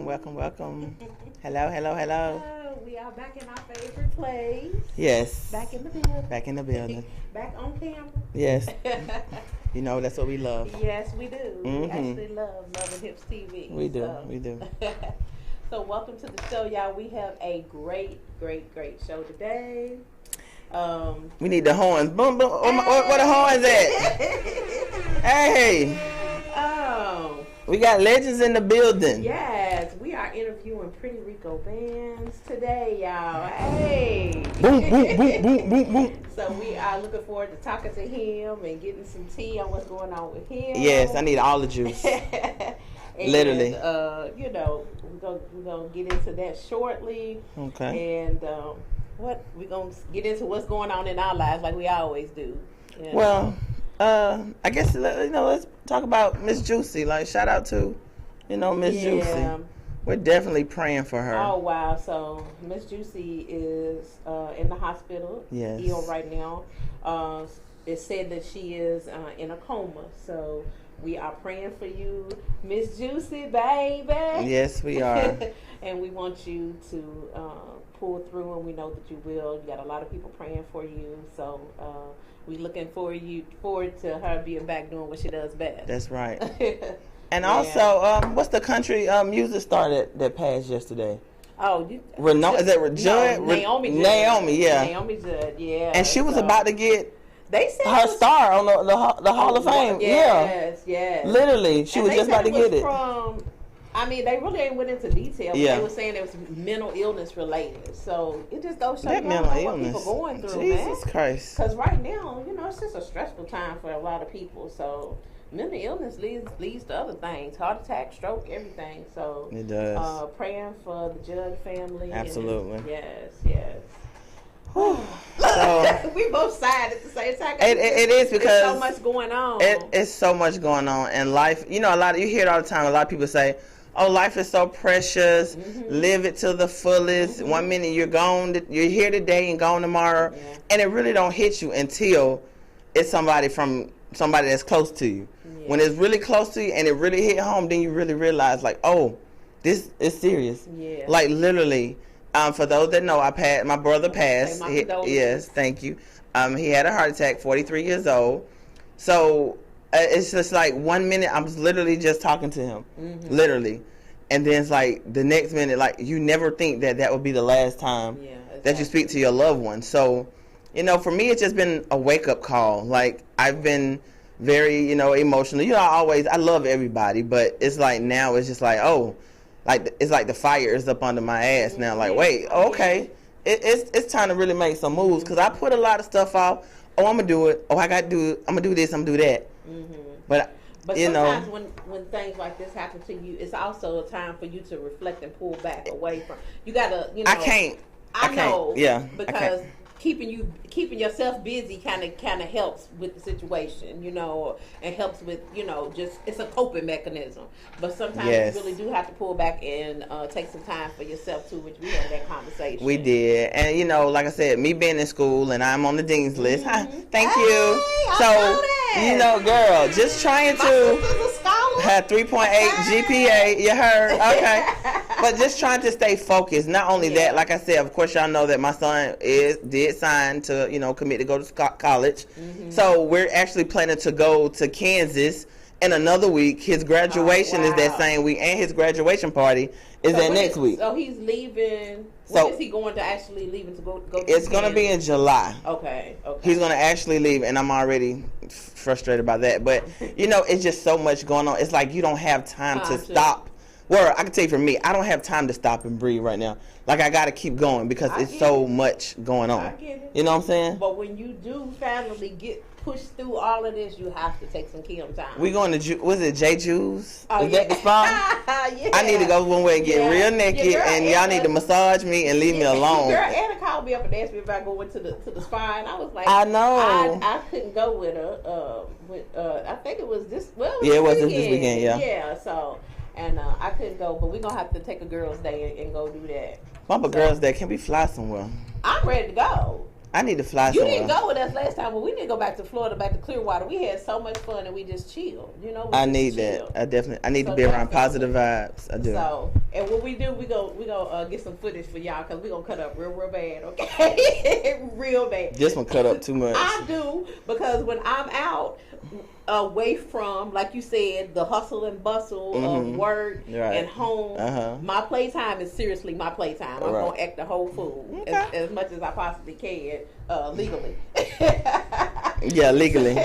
welcome. Hello, hello, hello. We are back in our favorite place. Yes. Back in the building. Back in the building. Back on camera. Yes. You know, that's what we love. Yes, we do. We actually love Love and Hips TV. We do. We do. So welcome to the show, y'all. We have a great show today. We need the horns. Boom, boom. Where the horns at? Hey. Oh. We got legends in the building. Yes, we are interviewing Pretty Rico Bands today, y'all. Hey. Boom, boom, boom, boom, boom, boom. So we are looking forward to talking to him and getting some tea on what's going on with him. Yes, I need all the juice. And, Literally. You know, we're gonna get into that shortly. Okay. And what we're gonna get into what's going on in our lives, like we always do. You know? Well, I guess let's talk about Miss Juicy. Like, shout out to, Miss Juicy. We're definitely praying for her. Oh wow! So Miss Juicy is in the hospital. Yes. Ill right now. It's said that she is in a coma. So we are praying for you, Miss Juicy, baby. Yes, we are. And we want you to pull through, and we know that you will. You got a lot of people praying for you. So we looking forward to her being back doing what she does best. That's right. And also, what's the country music star that passed yesterday? Oh, is that Judd? No, Naomi Judd. Naomi, yeah. Naomi Judd, yeah. And she was about to get they said her star on the Hall of Fame. Yes, yes. Literally, she was just about to get it. They really ain't went into detail. But Yeah. They were saying it was mental illness related. So it just goes show that you mental what illness. people going through, Jesus man. Christ. Because right now, it's just a stressful time for a lot of people. So mental illness leads to other things, heart attack, stroke, everything. So it does. Praying for the Judd family. Absolutely. And, yes. So, we both sighed at the same time. It is because there's so much going on. It's so much going on in life. You hear it all the time. A lot of people say, "Oh, life is so precious. Live it to the fullest. 1 minute you're gone, you're here today and gone tomorrow," and it really don't hit you until it's somebody that's close to you. Yeah. When it's really close to you and it really hit home, then you really realize, like, oh, this is serious. Yeah. Like, literally. For those that know, my brother passed. Yes, thank you. He had a heart attack, 43 years old. So it's just like 1 minute I was literally just talking to him, literally, and then it's like the next minute, like you never think that would be the last time that you speak to your loved one. So, for me, it's just been a wake up call. Like I've been very, emotional. I love everybody, but it's like now it's just like, oh. Like it's like the fire is up under my ass now. Like, wait, okay, it's time to really make some moves because I put a lot of stuff off. Oh, I'm gonna do it. Oh, I got to do it. I'm gonna do this. I'm gonna do that. But sometimes when things like this happen to you, it's also a time for you to reflect and pull back away from. You gotta, I can't. I know. Yeah. Because keeping yourself busy kind of helps with the situation, and helps with just it's a coping mechanism. But sometimes you really do have to pull back and take some time for yourself too, which we had that conversation. We did, and like I said, me being in school and I'm on the dean's list. Thank you. So girl, just trying to have 3.8 GPA. You heard? Okay. But just trying to stay focused. Not only that, like I said, of course, y'all know that my son did sign to, commit to go to college. So we're actually planning to go to Kansas in another week. His graduation is that same week, and his graduation party is that next week. So he's leaving. When is he going to actually leaving to go to It's going to be in July. Okay. He's going to actually leave, and I'm already frustrated by that. But, it's just so much going on. It's like you don't have time to stop. Well, I can tell you for me, I don't have time to stop and breathe right now. Like, I got to keep going because it's so much going on. I get it. You know what I'm saying? But when you do finally get pushed through all of this, you have to take some Kim time. We going to, was it J. Juice? Oh, is that the spot? I need to go one way and get real naked, and y'all need to massage me and leave me alone. Girl, Anna called me up and asked me if I go into the spa, and I was like, I know. I couldn't go with her. I think it was this. Well, it was this weekend. Yeah. Yeah. So. And I couldn't go, but we're going to have to take a girls' day and go do that. Girls' day, can we fly somewhere? I'm ready to go. I need to fly You somewhere. didn't go with us last time, but we didn't go back to Florida, back to Clearwater. We had so much fun and we just chilled. You know, I need that. I need to be around positive vibes. I do. So, and what we do, we go get some footage for y'all because we gonna cut up real bad, okay? Real bad. This one cut up too much. I do, because when I'm out, away from, like you said, the hustle and bustle of work and home, my playtime is seriously my playtime. I'm gonna act the whole fool as much as I possibly can, legally. Yeah, legally.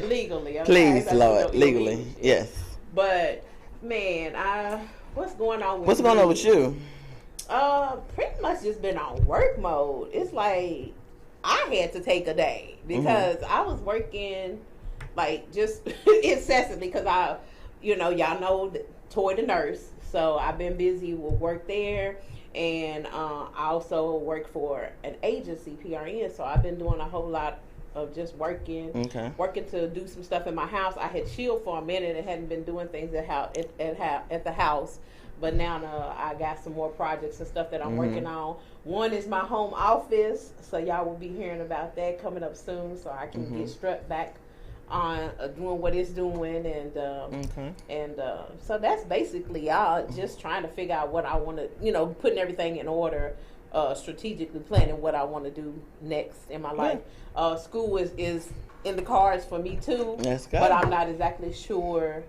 Legally. Okay? Please, Lord, legally. Yes. But man, what's going on with What's going on with you? Pretty much just been on work mode. It's like I had to take a day because I was working like just incessantly because y'all know Toy the nurse, so I've been busy with work there, and I also work for an agency, PRN, so I've been doing a whole lot of just working to do some stuff in my house. I had chilled for a minute and hadn't been doing things at the house, but now I got some more projects and stuff that I'm working on. One is my home office, so y'all will be hearing about that coming up soon, so I can get strapped back on doing what it's doing, and so that's basically y'all just trying to figure out what I want to, putting everything in order, strategically planning what I want to do next in my life. School is in the cards for me too, but I'm not exactly sure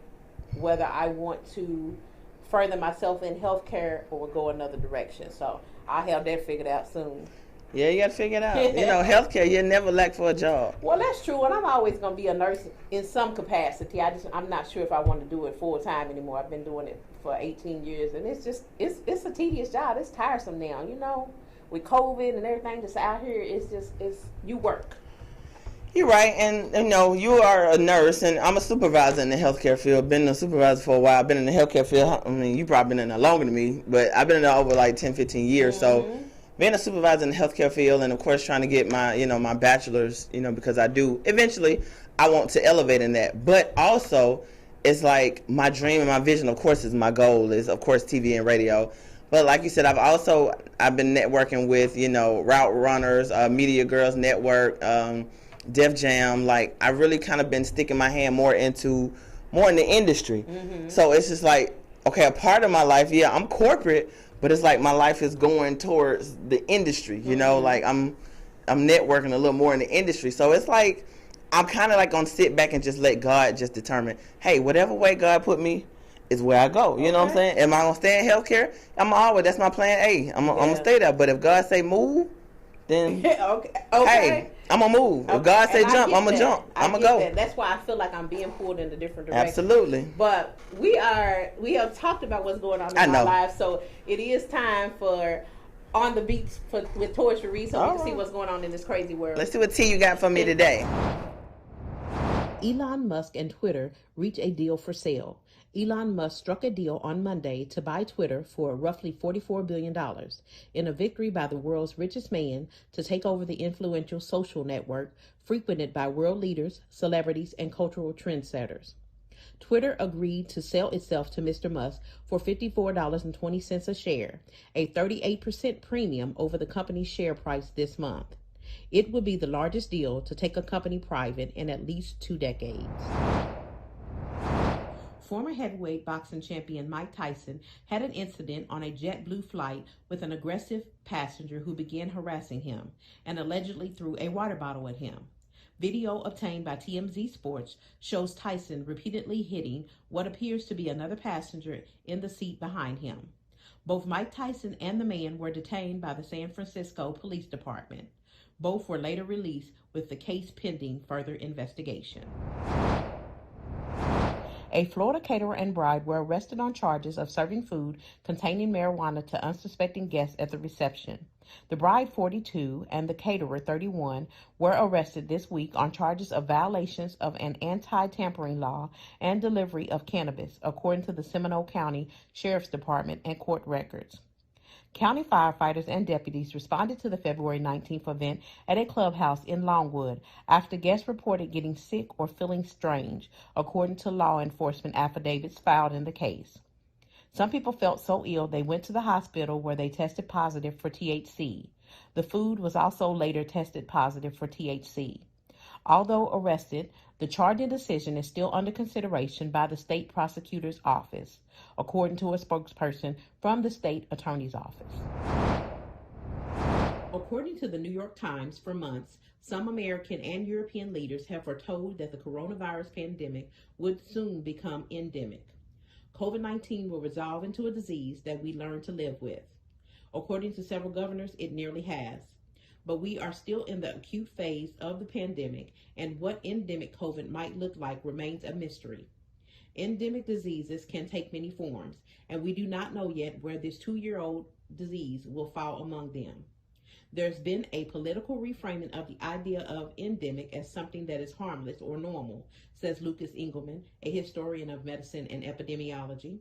whether I want to further myself in healthcare or go another direction. So I'll have that figured out soon. Yeah, you got to figure it out. Healthcare, you never lack for a job. Well, that's true, and I'm always going to be a nurse in some capacity. I'm not sure if I want to do it full time anymore. I've been doing it for 18 years, and it's a tedious job. It's tiresome now, with COVID and everything that's out here. It's you work. You're right, and you are a nurse, and I'm a supervisor in the healthcare field. Been a supervisor for a while. Been in the healthcare field. I mean, you probably been in there longer than me, but I've been in there over like 10, 15 years. So being a supervisor in the healthcare field, and of course trying to get my my bachelor's, because I do eventually I want to elevate in that. But also, it's like my dream and my vision. Of course, is my goal is of course TV and radio. But like you said, I've been networking with Route Runners, Media Girls Network, Def Jam. Like I really kind of been sticking my hand more in the industry. So it's just like, okay, a part of my life, I'm corporate, but it's like my life is going towards the industry. Like I'm networking a little more in the industry. So it's like I'm kind of like gonna sit back and just let God just determine, hey, whatever way God put me is where I go. You know what I'm saying? Am I gonna stay in healthcare? That's my plan A. I'm gonna stay there. But if God say move, then hey, I'm gonna move. If God say jump, I'm gonna jump. I'm gonna go. That's why I feel like I'm being pulled in a different direction. Absolutely. But we have talked about what's going on in our lives, so it is time for On the Beats with Toy Cherie, so we can see what's going on in this crazy world. Let's see what tea you got for me today. Elon Musk and Twitter reach a deal for sale. Elon Musk struck a deal on Monday to buy Twitter for roughly $44 billion in a victory by the world's richest man to take over the influential social network frequented by world leaders, celebrities, and cultural trendsetters. Twitter agreed to sell itself to Mr. Musk for $54.20 a share, a 38% premium over the company's share price this month. It would be the largest deal to take a company private in at least 2 decades. Former heavyweight boxing champion Mike Tyson had an incident on a JetBlue flight with an aggressive passenger who began harassing him and allegedly threw a water bottle at him. Video obtained by TMZ Sports shows Tyson repeatedly hitting what appears to be another passenger in the seat behind him. Both Mike Tyson and the man were detained by the San Francisco Police Department. Both were later released with the case pending further investigation. A Florida caterer and bride were arrested on charges of serving food containing marijuana to unsuspecting guests at the reception. The bride, 42, and the caterer, 31, were arrested this week on charges of violations of an anti-tampering law and delivery of cannabis, according to the Seminole County Sheriff's Department and court records. County firefighters and deputies responded to the February 19th event at a clubhouse in Longwood after guests reported getting sick or feeling strange, according to law enforcement affidavits filed in the case. Some people felt so ill they went to the hospital where they tested positive for THC. The food was also later tested positive for THC. Although arrested, the charging decision is still under consideration by the state prosecutor's office, according to a spokesperson from the state attorney's office. According to the New York Times, for months, some American and European leaders have foretold that the coronavirus pandemic would soon become endemic. COVID-19 will resolve into a disease that we learn to live with. According to several governors, it nearly has. But we are still in the acute phase of the pandemic, and what endemic COVID might look like remains a mystery. Endemic diseases can take many forms, and we do not know yet where this 2-year-old disease will fall among them. There's been a political reframing of the idea of endemic as something that is harmless or normal, says Lucas Engelman, a historian of medicine and epidemiology.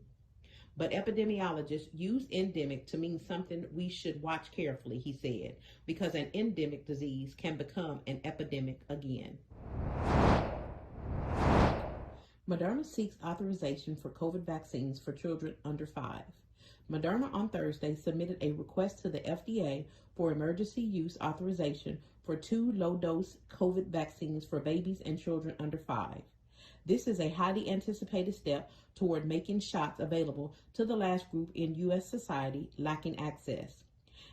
But epidemiologists use endemic to mean something we should watch carefully, he said, because an endemic disease can become an epidemic again. Moderna seeks authorization for COVID vaccines for children under 5. Moderna on Thursday submitted a request to the FDA for emergency use authorization for 2 low-dose COVID vaccines for babies and children under 5. This is a highly anticipated step toward making shots available to the last group in U.S. society lacking access.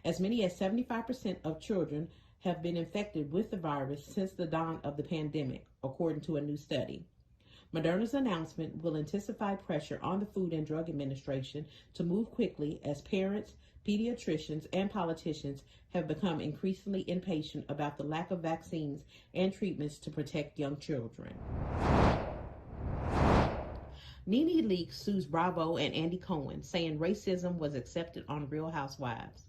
As many as 75% of children have been infected with the virus since the dawn of the pandemic, according to a new study. Moderna's announcement will intensify pressure on the Food and Drug Administration to move quickly as parents, pediatricians, and politicians have become increasingly impatient about the lack of vaccines and treatments to protect young children. NeNe Leakes sues Bravo and Andy Cohen, saying racism was accepted on Real Housewives.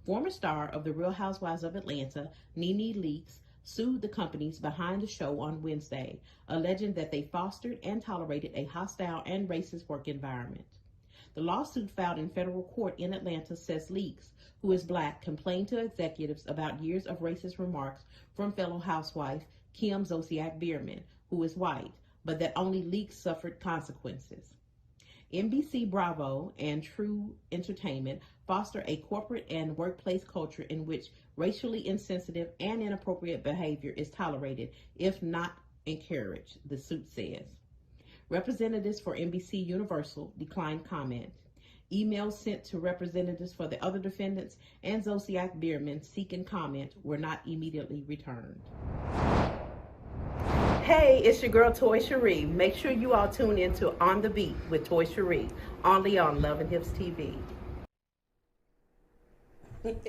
Former star of the Real Housewives of Atlanta, NeNe Leakes, sued the companies behind the show on Wednesday, alleging that they fostered and tolerated a hostile and racist work environment. The lawsuit filed in federal court in Atlanta says Leakes, who is Black, complained to executives about years of racist remarks from fellow housewife Kim Zolciak Biermann, who is white, but that only Leakes suffered consequences. NBC Bravo and True Entertainment foster a corporate and workplace culture in which racially insensitive and inappropriate behavior is tolerated, if not encouraged, the suit says. Representatives for NBC Universal declined comment. Emails sent to representatives for the other defendants and Zolciak Biermann seeking comment were not immediately returned. Hey, it's your girl Toy Cherie. Make sure you all tune in to On the Beat with Toy Cherie, only on Love and Hips TV.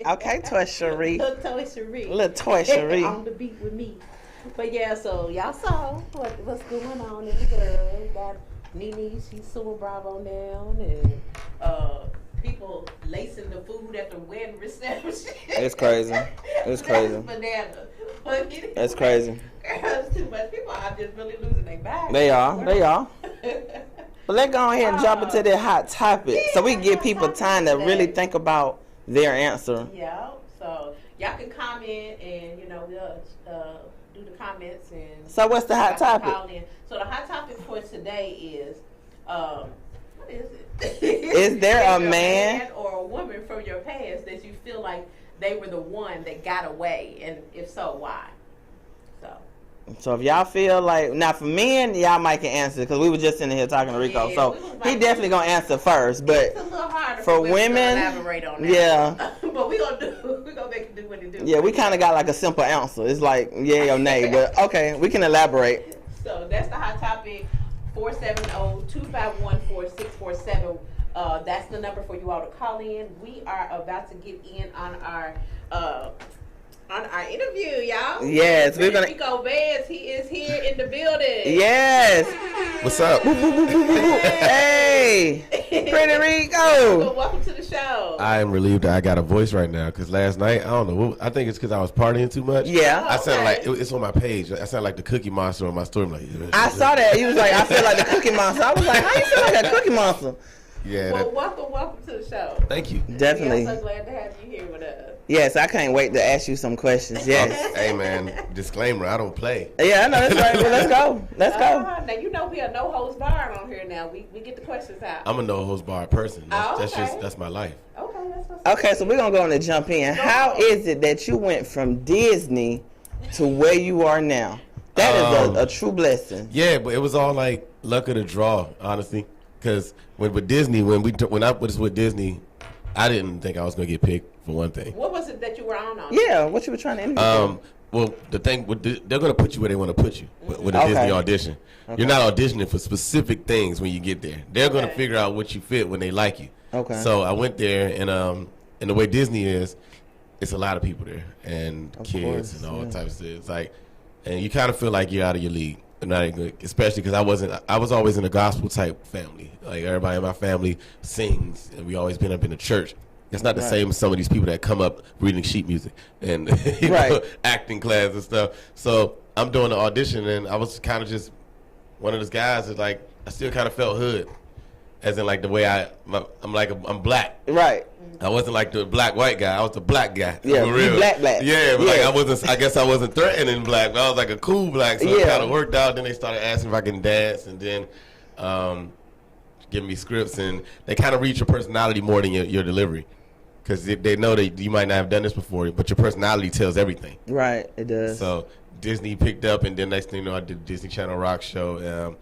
Okay, Toy Cherie. Little Toy Cherie. Little Toy Cherie. On the beat with me. But yeah, so y'all saw what's going on in the world. Got NeNe, she's suing Bravo now, and people lacing the food at the wedding reception. It's crazy. It's crazy. That's banana. That's crazy. Girls, too much. People are just really losing their bags. They are. But let's go ahead and jump into that hot topic so we can give people time to really think about their answer. Yeah, so y'all can comment and, we'll do the comments. And so what's the hot topic? So the hot topic for today is, what is it? Is there a man or a woman from your past that you feel like they were the one that got away, and if so, why? So if y'all feel like, now for men, y'all might can answer because we were just in here talking to Rico, so he definitely gonna answer first. But it's a little harder for women, elaborate on that. Yeah. But we gonna make it do what it do. Yeah, we kind of got like a simple answer. It's like yay or nay, but okay, we can elaborate. So that's the hot topic. 470-251-4647. That's the number for you all to call in. We are about to get in on our interview, y'all. Yes, we're gonna. Rico Vance, he is here in the building. Yes. What's up? Hey, Pretty Rico. Welcome to the show. I am relieved that I got a voice right now because last night, I don't know, I think it's because I was partying too much. Yeah. I sound like, it's on my page, I sound like the Cookie Monster on my story. I'm like, I saw that. He was like, I feel like the Cookie Monster. I was like, how you feel like a Cookie Monster? Yeah. Well, welcome to the show. Thank you. Definitely. I'm so glad to have you here with us. Yes, I can't wait to ask you some questions. Yes. Hey, man, disclaimer, I don't play. Yeah, I know. That's right. Well, let's go. Let's go. Now, we are no host bar on here now. We get the questions out. I'm a no host bar person. That's my life. Okay. Okay, so we're gonna go on and jump in. How is it that you went from Disney to where you are now? That is a true blessing. Yeah, but it was all like luck of the draw, honestly. Because with Disney, when I was with Disney, I didn't think I was gonna get picked for one thing. What was it that you were on? Yeah, what you were trying to interview? Well, the thing they're gonna put you where they want to put you with a Disney audition. Okay. You're not auditioning for specific things when you get there. They're gonna figure out what you fit when they like you. Okay. So I went there, and the way Disney is, it's a lot of people there and of kids and all types of things. Like, and you kind of feel like you're out of your league. Especially because I was always in a gospel type family. Like everybody in my family sings, and we always been up in the church. It's not the same as some of these people that come up reading sheet music and you know, acting class and stuff. So I'm doing the audition, and I was kind of just one of those guys that like I still kind of felt hood, as in like the way I'm black. Right. I wasn't like the black white guy. I was the black guy. Yeah, for real. Black. Yeah, but like I guess I wasn't threatening black, but I was like a cool black. So it kind of worked out. Then they started asking if I can dance, and then giving me scripts, and they kind of read your personality more than your delivery, because they know that you might not have done this before, but your personality tells everything. Right, it does. So Disney picked up, and then next thing you know, I did the Disney Channel rock show.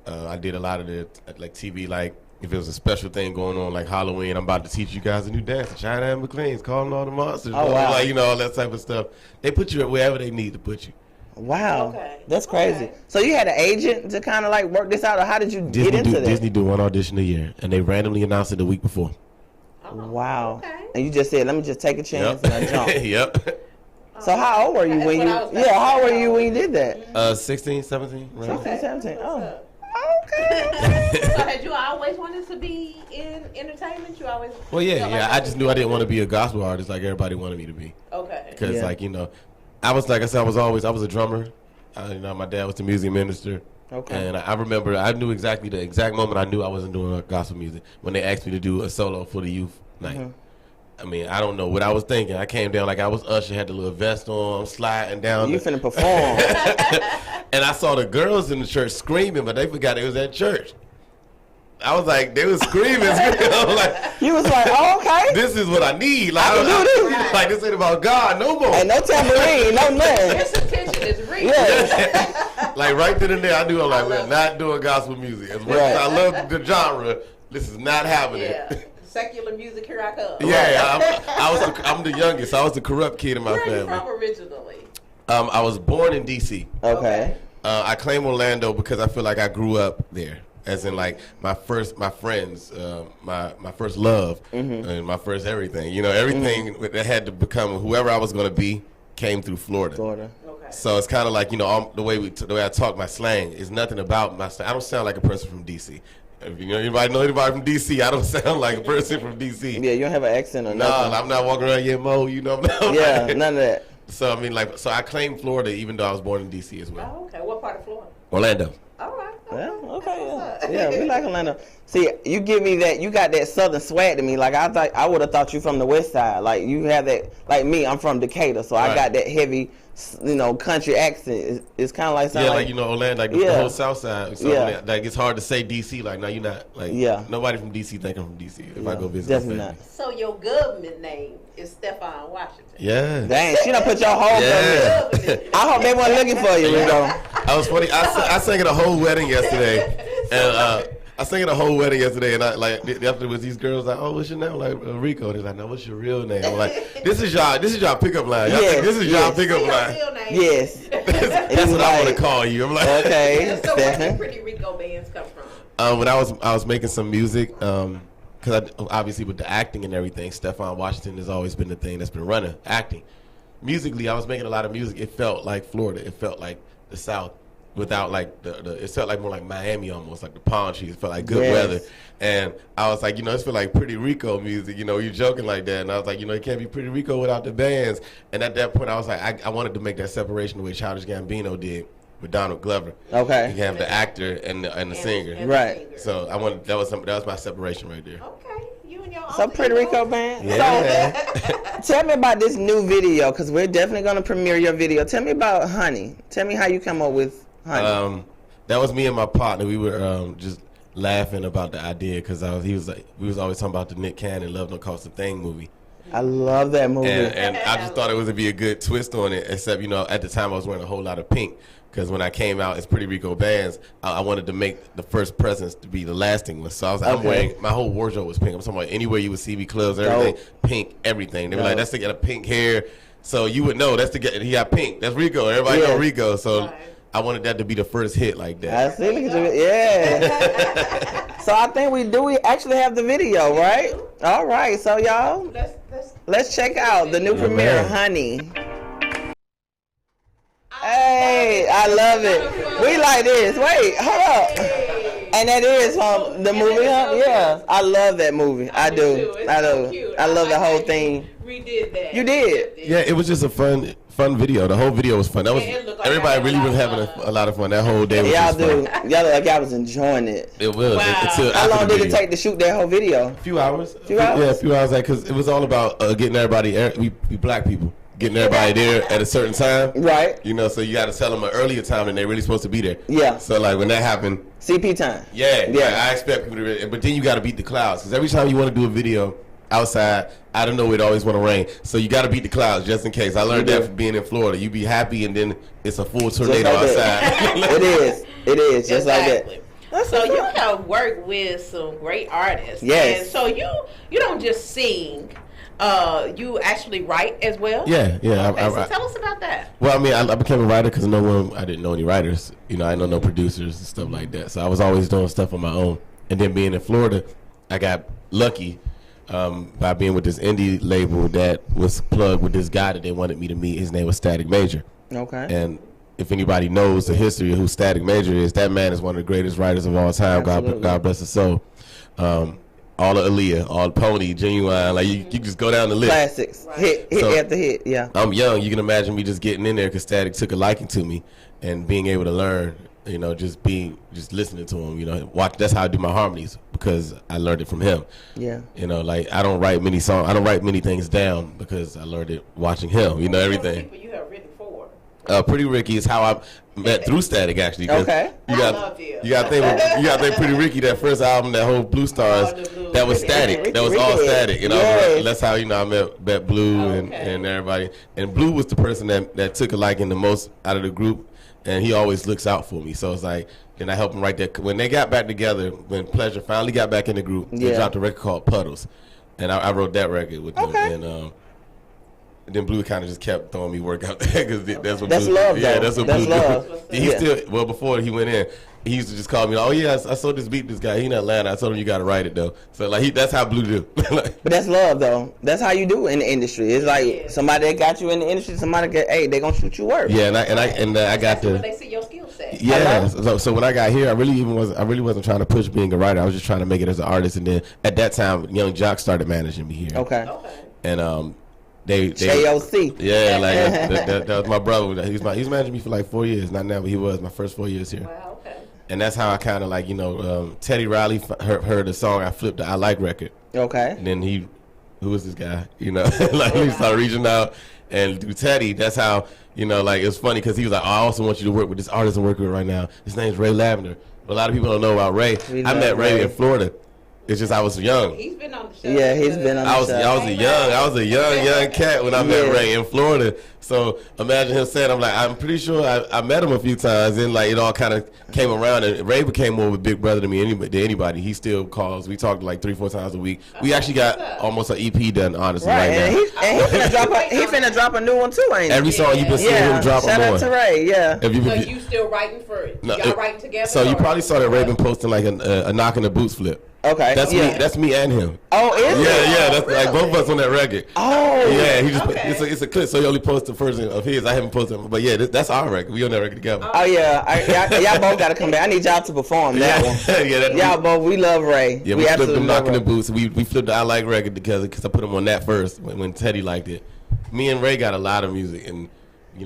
I did a lot of the like TV, like. If it was a special thing going on like Halloween, I'm about to teach you guys a new dance. China and McLean's, calling all the monsters. Oh, wow. Like, you know, all that type of stuff. They put you wherever they need to put you. Wow. Okay. That's crazy. Okay. So you had an agent to kind of like work this out, or how did you get into that? Disney do one audition a year, and they randomly announced it the week before. Oh, wow. Okay. And you just said, let me just take a chance and I jump. Yep. So how old were you when how old were you when you did that? 16, 17. Right? 16, 17. Oh. Okay. So had you always wanted to be in entertainment? You always. Well, yeah. I just knew I didn't want to be a gospel artist like everybody wanted me to be. Okay. Because like you know, I was like I said, I was a drummer. You know, my dad was the music minister. Okay. And I remember I knew exactly the exact moment I knew I wasn't doing gospel music when they asked me to do a solo for the youth night. Mm-hmm. I mean, I don't know what I was thinking. I came down like I was Usher, had the little vest on, I'm sliding down. You finna perform. And I saw the girls in the church screaming, but they forgot it was at church. I was like, they was screaming. Like, you was like, oh, okay. This is what I need. Like, I can do this. Like, this ain't about God no more. And no tambourine, no nothing. This attention is real. Yeah. Like, right then and there, I knew, I'm like, we're not doing gospel music. As much as I love the genre, this is not happening. Yeah. Secular music, here I come. Yeah, I'm the youngest. I was the corrupt kid in my family. Where are you from originally? I was born in D.C. Okay. I claim Orlando because I feel like I grew up there. As in, like, my friends, my first love, and my first everything. You know, everything that had to become whoever I was going to be came through Florida. Okay. So it's kind of like, you know, the way I talk, my slang is nothing about my slang. I don't sound like a person from D.C. If you know anybody from D.C., I don't sound like a person from D.C. Yeah, you don't have an accent or nothing. Nah, I'm not walking around yet, Mo. You know. Yeah, none of that. So I mean, so I claim Florida, even though I was born in D.C. as well. Oh, okay. What part of Florida? Orlando. All right. Okay. Yeah, we like Orlando. See, you give me that. You got that southern swag to me. Like I would have thought you from the west side. Like you have that. Like me, I'm from Decatur, so I got that heavy, you know, country accent. It's kind of like like you know Orlando, like the whole south side. So like it's hard to say D.C. Like no, you're not. Like nobody from D.C. think I'm from D.C. If I go visit. Definitely not. So your government name is Stefan Washington. Yeah. Dang, she done put your whole government. I hope they weren't looking for you, Rico. I was funny. I sang at a whole wedding yesterday, and I sang at a whole wedding yesterday, and I like afterwards these girls like, oh, what's your name? Like Rico. They're like, no, what's your real name? I'm like, this is y'all pickup line. Y'all think this is y'all pickup line. Yes. That's what I want to call you. I'm like, okay. So where did Pretty Rico bands come from? When I was making some music, because obviously with the acting and everything, Stefan Washington has always been the thing that's been running acting. Musically, I was making a lot of music. It felt like Florida. It felt like the South. Without like it felt like more like Miami almost, like the palm trees. It felt like good weather, and I was like, you know, this feel like Pretty Rico music. You know, you're joking like that, and I was like, you know, it can't be Pretty Rico without the bands. And at that point, I was like, I wanted to make that separation the way Childish Gambino did with Donald Glover. Okay, you can have the actor and the singer, right? So I wanted that was my separation right there. Okay, you and your so Pretty Rico band. Yeah. So, tell me about this new video because we're definitely gonna premiere your video. Tell me about Honey. Tell me how you come up with Honey. That was me and my partner. We were just laughing about the idea because we was always talking about the Nick Cannon Love Don't Cost a Thing movie. I love that movie. And I just thought it was to be a good twist on it, except, at the time I was wearing a whole lot of pink because when I came out as Pretty Rico Bands, I wanted to make the first presence to be the lasting one. So I was like, I'm wearing, my whole wardrobe was pink. I'm talking about anywhere you would see me, clubs, everything, pink, everything. They were like, that's to get a pink hair. So you would know he got pink. That's Rico. Everybody know Rico. So I wanted that to be the first hit like that. I see. Yeah. So I think we actually have the video, right? All right. So y'all, let's check out the new premiere, Honey. Hey, I love it. We like this. Wait, hold up. And that is from the movie, huh? Yeah. I love that movie. I do. I do. I love the whole thing. Redid that. You did? Yeah, it was just a fun video. The whole video was fun. That was everybody really was having a lot of fun. That whole day was just fun. Y'all look like y'all was enjoying it. It was. Wow. How long did it take to shoot that whole video? A few hours. Yeah, a few hours. Because it was all about getting everybody. We black people. Getting everybody there at a certain time. Right. So you got to tell them an earlier time than they're really supposed to be there. Yeah. So like when that happened. CP time. Yeah. I expect people to, but then you got to beat the clouds. Because every time you want to do a video outside, I don't know, it always want to rain. So you got to beat the clouds just in case. I learned that from being in Florida. You be happy and then it's a full tornado outside. It is. Just exactly. like that. So you have worked with some great artists. Yes. And so you don't just sing. You actually write as well? Yeah. Okay, so tell us about that. Well, I mean, I became a writer because I didn't know any writers. I know no producers and stuff like that. So I was always doing stuff on my own. And then being in Florida, I got lucky by being with this indie label that was plugged with this guy that they wanted me to meet. His name was Static Major. Okay. And if anybody knows the history of who Static Major is, that man is one of the greatest writers of all time. God bless his soul. All of Aaliyah, all Pony, Genuine, like you just go down the list. Classics, hit after hit, yeah. I'm young. You can imagine me just getting in there because Static took a liking to me, and being able to learn, just listening to him, watch. That's how I do my harmonies because I learned it from him. Yeah. Like I don't write many songs. I don't write many things down because I learned it watching him. Everything. People you have written for. Pretty Ricky is how I met through Static actually. Okay. You got to think Pretty Ricky, that first album, that whole Blue Stars, that was Static. That was all Static. That's how I met Blue and everybody. And Blue was the person that took a liking the most out of the group, and he always looks out for me. So it's like, then I helped him write that. When they got back together, when Pleasure finally got back in the group, they dropped a record called Puddles, and I wrote that record with them. And then Blue kind of just kept throwing me work out there because that's what that's Blue, love. Yeah, that's what Blue love. He still before he went in, he used to just call me. Oh yeah, I saw this guy. He in Atlanta. I told him you got to write it though. So like that's how Blue do. But that's love though. That's how you do in the industry. It's like somebody that got you in the industry. Somebody they gonna shoot you work. Yeah, and I got to. When they see your skill set. Yeah. So when I got here, I really wasn't trying to push being a writer. I was just trying to make it as an artist. And then at that time, Young Jock started managing me here. Okay. And They JOC. Yeah, like that was my brother. He was managing me for like 4 years. Not now, but he was my first 4 years here. Wow, okay. And that's how I kind of like, Teddy Riley heard the song I flipped the I Like record. Okay. And then who was this guy? Like he started reaching out. And through Teddy, that's how, like it's funny because he was like, oh, I also want you to work with this artist I'm working with right now. His name's Ray Lavender. But a lot of people don't know about Ray. I met Ray in Florida. It's just I was young. He's been on the show. Yeah, he's been on the show. I was a young cat when I met Ray in Florida. So imagine him saying, I'm pretty sure I met him a few times, and like it all kind of came around. And Ray became more of a big brother to me than anybody. He still calls. We talk like 3-4 times a week. We actually got almost an EP done, honestly, right now. And he finna drop a new one too, ain't he? Every song you've been seeing him drop a new one. Shout out to Ray, yeah. So you still writing for it? Y'all writing together? So you probably saw that Ray been posting like a Knock in the Boots flip. Okay. That's me and him. Oh, is it? Yeah, that's like both of us on that record. Oh. Yeah, he just it's a clip, so he only posted the version of his. I haven't posted him, but yeah, that's our record. We on that record together. Oh yeah, y'all both got to come back. I need y'all to perform that one. Y'all both, we love Ray. Yeah, we flipped them Knocking the Boots. We flipped the I Like record together because I put him on that first when Teddy liked it. Me and Ray got a lot of music and. We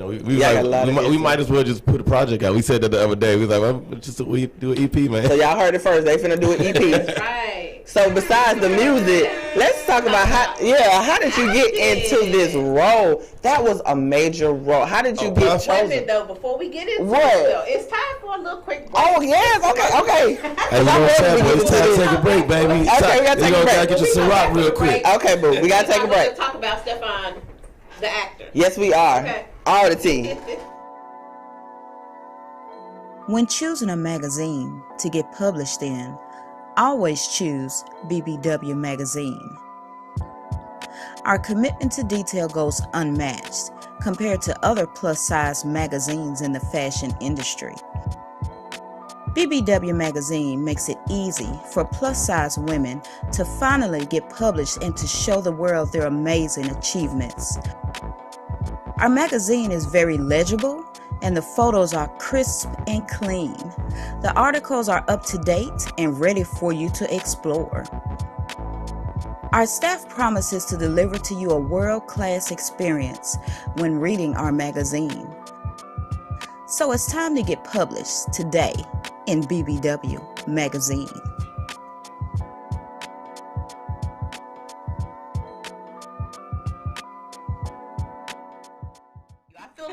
might as well just put a project out. We said that the other day. We was like, well, we do an EP, man. So y'all heard it first. They finna do an EP. Right. So besides the music, Let's talk about how did you get into this role? That was a major role. How did you get chosen? Wait a minute, though, before we get into it, though, it's time for a little quick break. Oh, yes. Okay. Hey, you know what's happening? It's time to take a break, baby. Okay, we got to take a break. Gotta get your Ciroc real quick. Okay, boo. We got to take a break. We're talk about Stefan, the actor. Yes, we are. Okay. All the team. When choosing a magazine to get published in, always choose BBW Magazine. Our commitment to detail goes unmatched compared to other plus-size magazines in the fashion industry. BBW Magazine makes it easy for plus-size women to finally get published and to show the world their amazing achievements. Our magazine is very legible, and the photos are crisp and clean. The articles are up to date and ready for you to explore. Our staff promises to deliver to you a world-class experience when reading our magazine. So it's time to get published today in BBW Magazine.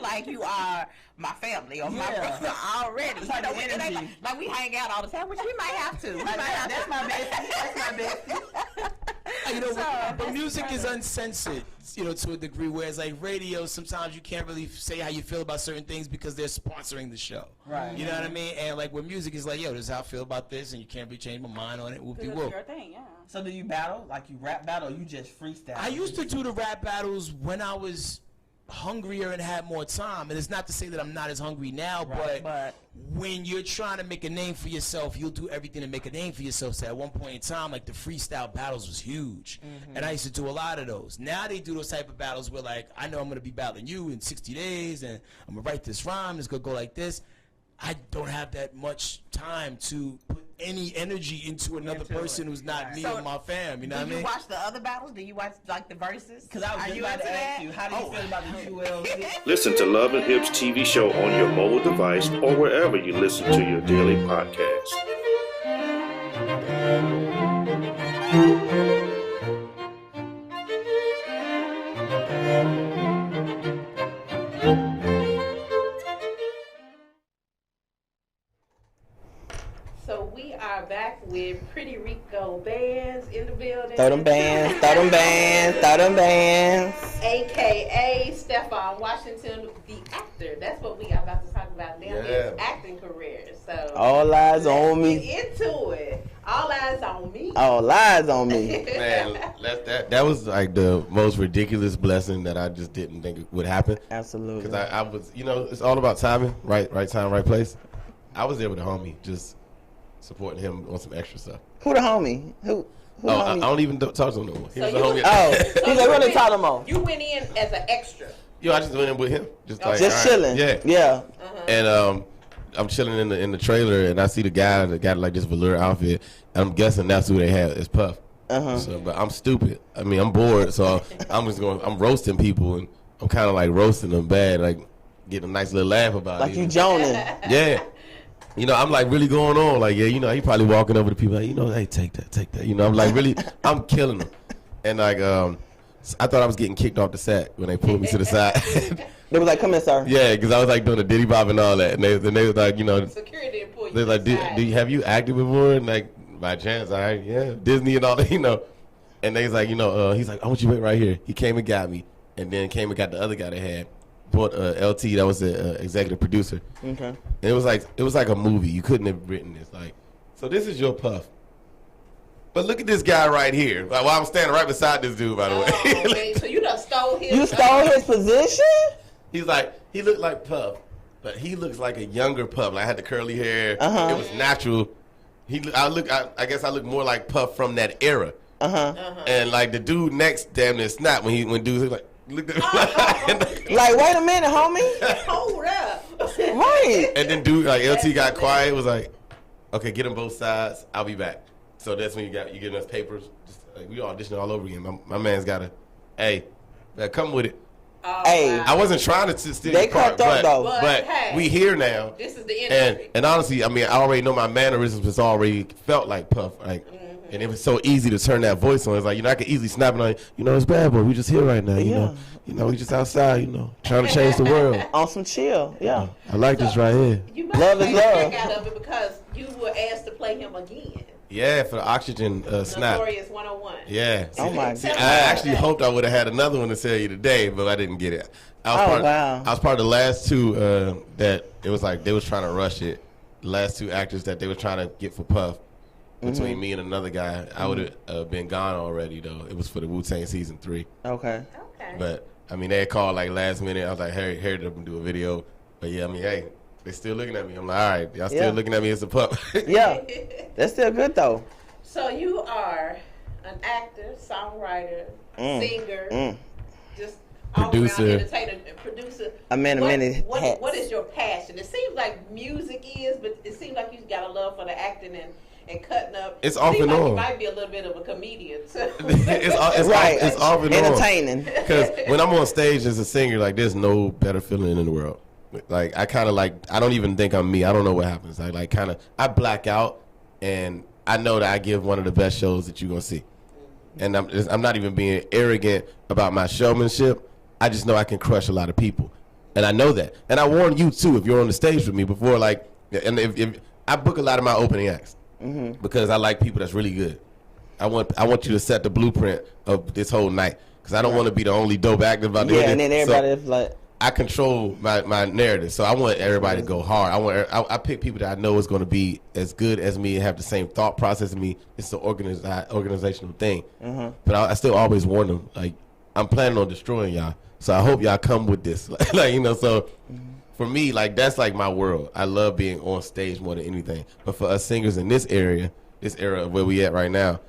Like you are my family or my brother already. You know, like we hang out all the time, which we might have to. That's my bestie. That's my bestie. You know, but music is uncensored, you know, to a degree, whereas like radio, sometimes you can't really say how you feel about certain things because they're sponsoring the show. Right. You know what I mean? And like with music, is like, yo, this is how I feel about this, and you can't really change my mind on it. Whoop-de-whoop. Your thing, yeah. So do you battle? Like you rap battle, or you just freestyle? I used to do the rap battles when I was hungrier and had more time, and it's not to say that I'm not as hungry now, but when you're trying to make a name for yourself, you'll do everything to make a name for yourself. So at one point in time, like the freestyle battles was huge, and I used to do a lot of those. Now they do those type of battles where like I know I'm gonna be battling you in 60 days, and I'm gonna write this rhyme, it's gonna go like this. I don't have that much time to put any energy into another person who's not me or my fam. You know what I mean? Do you watch the other battles? Do you watch like the verses? Because I was just about to ask you, how do you feel about the ULC? Listen to Love and Hips TV show on your mobile device or wherever you listen to your daily podcast. So we are back with Pretty Rico Bands in the building. Throw them bands, throw them bands, throw them bands. AKA Stefan Washington, the actor. That's what we are about to talk about now, his acting career. So all eyes on me. Get into it. All eyes on me. All eyes on me. Man, that was like the most ridiculous blessing that I just didn't think would happen. Absolutely. Because I was, you know, it's all about timing, right time, right place. I was there with a homie, just supporting him on some extra stuff. Who the homie? Who homie? I don't even talk to him no more. He was a homie. So he's like, what they talk to him on? You went in as an extra. Yo, I just went in with him. Just chilling. Yeah. Yeah. And I'm chilling in the trailer, and I see the guy like this velour outfit, and I'm guessing that's who they have. It's Puff. So, but I'm stupid. I mean, I'm bored, so I'm roasting people, and I'm kind of like roasting them bad, like getting a nice little laugh about it. Like you joning. Yeah. You know, I'm like really going on, like, yeah, you know, he probably walking over to people like, you know, hey, take that. You know, I'm like really, I'm killing them. And like, I thought I was getting kicked off the set when they pulled me to the side. They was like, come in, sir. Yeah, because I was like doing the Diddy Bop and all that. And they was like, you know. Security employee. They was like, have you acted before? And like, by chance, yeah, Disney and all that, you know. And they was like, you know, he's like, I want you to wait right here. He came and got me. And then came and got the other guy they had. Bought LT, that was the executive producer. Okay. And it was like a movie. You couldn't have written this. Like, so this is your Puff. But look at this guy right here. Like, well, I'm standing right beside this dude, by the way. Okay, so you done stole his. You stole his position? He's like, he looked like Puff, but he looks like a younger Puff. Like, I had the curly hair. It was natural. I guess I look more like Puff from that era. And like the dude next, damn near snap when dudes was like. Look at like, wait a minute, homie. Hold up. Right. And then dude, like LT got quiet, was like, okay, get them both sides. I'll be back. So that's when you getting us papers. Just, like, we auditioning all over again. My man's got to, hey, come with it. Hey, I wasn't trying to steal they your part, but hey, we here now. This is the industry. And honestly, I mean, I already know my mannerisms has already felt like Puff. Like, And it was so easy to turn that voice on. It's like, I could easily snap it on, it's Bad Boy. We just here right now, you know, we just outside, trying to change the world. On some chill, yeah. I like this right here. You must love is love. Out of it because you were asked to play him again. Yeah, for the Oxygen Snap. Notorious 101. Yeah. Oh my God. I actually hoped I would have had another one to tell you today, but I didn't get it. I was part of the last two that it was like they was trying to rush it. The last two actors that they were trying to get for Puff. Between me and another guy, I would have been gone already, though. It was for the Wu-Tang Season 3. Okay. But, they had called, last minute. I was like, Harry to do a video. But, yeah, hey, they still looking at me. I'm like, all right, y'all still looking at me as a pup. Yeah. That's still good, though. So you are an actor, songwriter, singer, just producer, all-around entertainer, producer. A man of many hats. What is your passion? It seems like music is, but it seems like you've got a love for the acting and cutting up. It's off and on. You might be a little bit of a comedian. So. it's off and entertaining. Because when I'm on stage as a singer, there's no better feeling in the world. I kind of I don't even think I'm me. I don't know what happens. I black out, and I know that I give one of the best shows that you're gonna see. And I'm not even being arrogant about my showmanship. I just know I can crush a lot of people, and I know that. And I warn you too, if you're on the stage with me before, and if I book a lot of my opening acts. Because I like people that's really good. I want you to set the blueprint of this whole night because I don't want to be the only dope actor about doing it. Yeah, and then everybody I control my narrative, so I want everybody to go hard. I pick people that I know is going to be as good as me and have the same thought process as me. It's an organizational thing. But I still always warn them, I'm planning on destroying y'all, so I hope y'all come with this. So. For me, that's my world. I love being on stage more than anything. But for us singers in this era of where we at right now,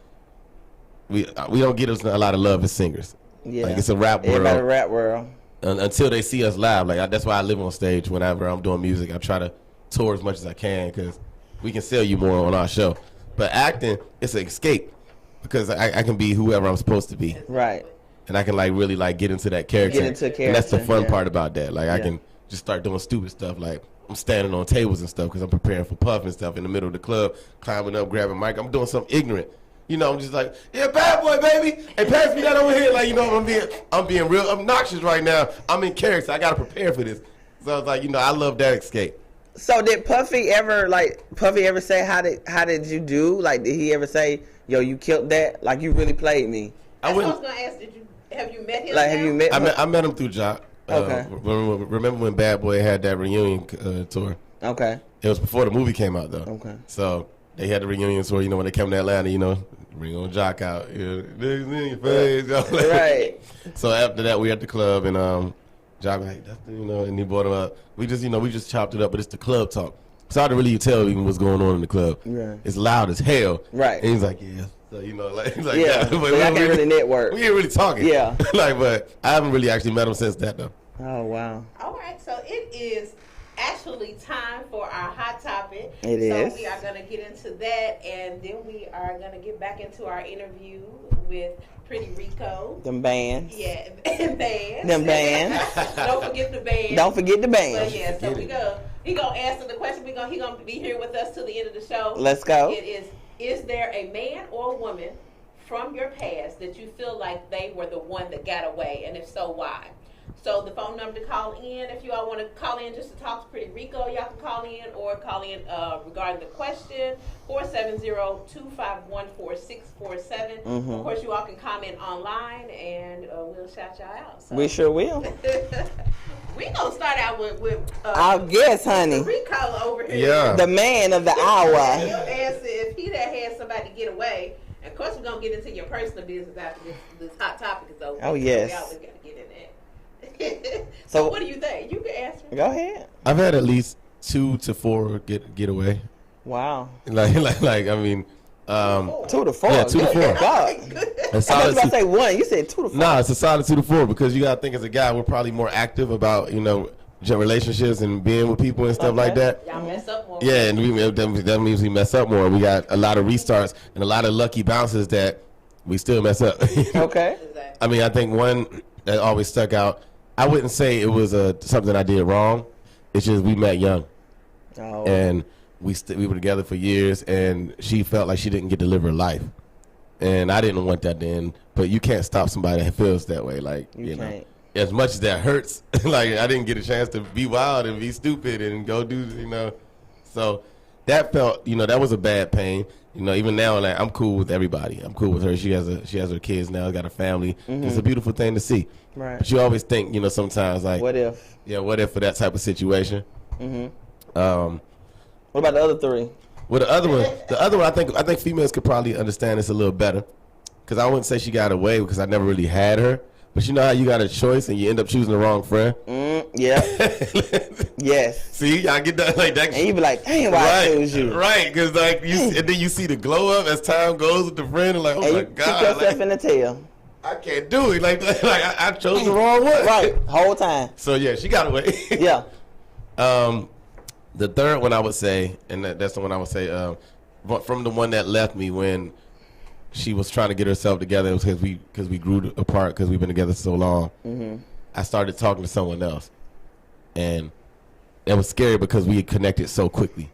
we don't get a lot of love as singers. Yeah, it's a rap world. Everybody rap world. Until they see us live, that's why I live on stage. Whenever I'm doing music, I try to tour as much as I can because we can sell you more on our show. But acting, it's an escape because I can be whoever I'm supposed to be. Right. And I can really get into that character. Get into character. And that's the fun part about that. I can just start doing stupid stuff I'm standing on tables and stuff because I'm preparing for Puff and stuff in the middle of the club, climbing up, grabbing mic. I'm doing something ignorant. I'm just yeah, Bad Boy, baby. Hey, pass me that over here. I'm being real obnoxious right now. I'm in character. I got to prepare for this. So I was I love that escape. So did Puffy ever say how did you do? Did he ever say, yo, you killed that? You really played me? I was going to ask, have you met him? Have you met him? I met him through Jock. Okay. Remember when Bad Boy had that reunion tour? Okay. It was before the movie came out, though. Okay. So they had the reunion tour. When they come to Atlanta, bring on Jock out. In your face. Right. So after that, we at the club, and Jock and he brought him up. We just chopped it up, but it's the club talk. It's hard to really tell even what's going on in the club. Yeah. It's loud as hell. Right. And he's like, yeah. So he's like, yeah. But I can't really network. We ain't really talking. Yeah. But I haven't really actually met him since that though. Oh wow. All right, so it is actually time for our hot topic. It is. So we are going to get into that, and then we are going to get back into our interview with Pretty Rico. Them bands. Yeah, bands. Them bands. Don't forget the bands. Don't forget the bands. But yeah, so he gonna answer the question. He gonna be here with us till the end of the show. Let's go. It is there a man or woman from your past that you feel like they were the one that got away, and if so, why? So the phone number to call in, if you all want to call in just to talk to Pretty Rico, y'all can call in, or call in regarding the question, 470-251-4647. Of course, you all can comment online, and we'll shout y'all out. So. We sure will. We gonna start out with our guest, honey. Rico over here. Yeah. The man of the hour. He'll answer if he that had somebody get away. And of course, we're gonna get into your personal business after this hot topic is over. Oh yes. We always gotta get in that. So what do you think? You can answer. Go ahead. I've had at least 2 to 4 get away. Wow. I mean. 2 to 4. Yeah, 2 to 4. God. I was about to say 1. You said 2 to 4. Nah, it's a solid 2 to 4 because you gotta think as a guy, we're probably more active about relationships and being with people and stuff like that. Y'all mess up more. Yeah, and that means we mess up more. We got a lot of restarts and a lot of lucky bounces that we still mess up. Okay. I mean, I think one that always stuck out. I wouldn't say it was something I did wrong. It's just we met young, oh. and we were together for years, and she felt like she didn't get to live her life. and I didn't want that then. But you can't stop somebody that feels that way. Like you know, as much as that hurts, like I didn't get a chance to be wild and be stupid and go do, you know. So that felt, you know, that was a bad pain. You know, even now, like I'm cool with everybody. I'm cool with her. She has her kids now. Got a family. It's a beautiful thing to see. Right. But you always think, you know, sometimes like, what if? Yeah, what if for that type of situation? What about the other three? Well, the other one, I think females could probably understand this a little better, because I wouldn't say she got away because I never really had her. But you know how you got a choice and you end up choosing the wrong friend? Yeah. Yes. See, I get that like that. And you be like, dang, why I chose you? Right, because like and then you see the glow up as time goes with the friend, and like, oh my God. Kick yourself in the tail. I can't do it. Like I chose the wrong one. Right, whole time. So yeah, she got away. Yeah. The third one I would say, and that's the one I would say, from the one that left me when she was trying to get herself together, it was because we grew apart because we've been together so long. I started talking to someone else, and it was scary because we had connected so quickly.